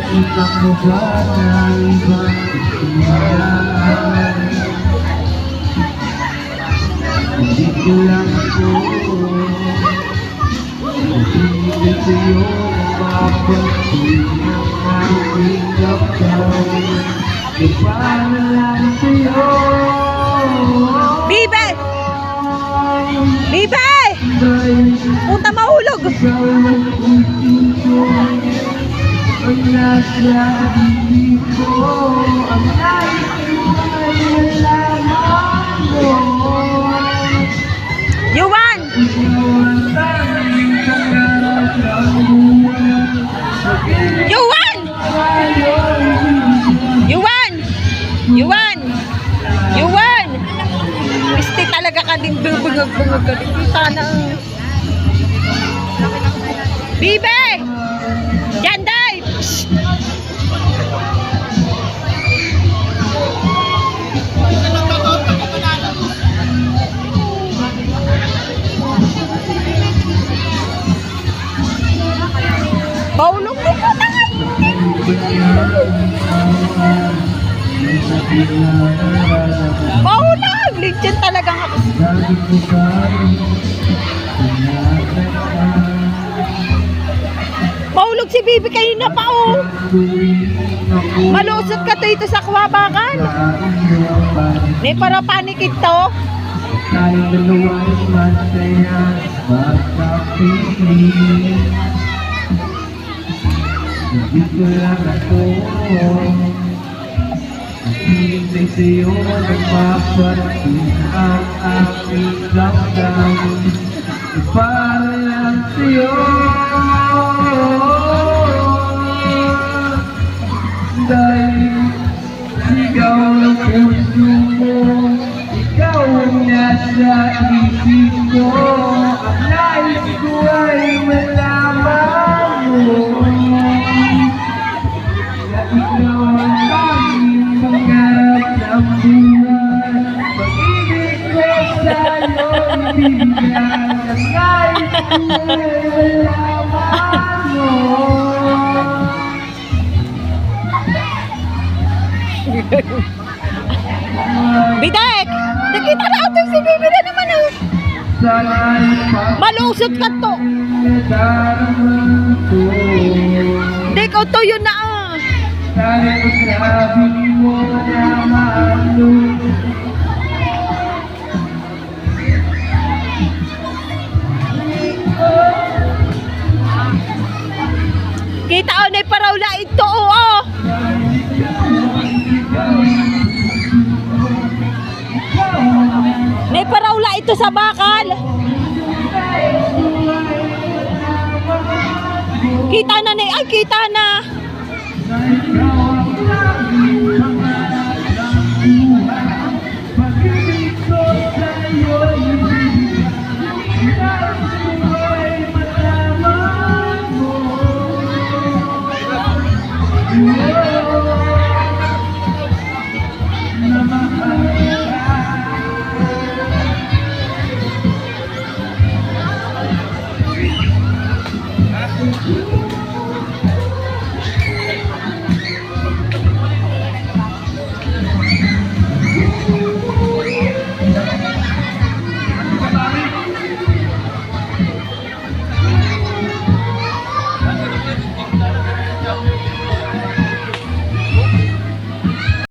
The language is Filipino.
Nakita mo ba na ibang tingnan? Hindi ko lang ako ibig sa'yo mapagpapin ang aking kapal. Iba na lang sa'yo. Bibe! Bibe! Punta mahulog! Ikaw ang puso ang nasa ibig ko. Ang nais ko ay nalaman mo. Yuan! Yuan! Yuan! Yuan! Yuan! Piste talaga ka din bungag-bungag ka din. Kita na. Bibe! Janday! Psst! Baulog din ko na Baulog! Legend talaga ako. Baulog si Bibi kanina pa oh. Malusot ka dito sa kwabakan. Di para panikit to. Tayong dalawa ay masaya, magkapiling. Hindi ko lang ako naghihintay sa'yo, nagpaparating ang aking damdamin. Para lang sa'yo. Dahil sigaw ng puso mo, ikaw ang nasa isip ko. Ang nais ko ay malaman mo na ikaw ang tanging pangarap ng buhay. Pag-ibig ko sa'yo ibigay. Ang nais ko ay malaman mo. Bidek! Nakita na ito si Bibi na naman oh. Malusot ka to. Hindi ko to yun na oh. Kita o na paraula ito oh. May paraula ito sa bakal. Kita na na. Ay, kita na.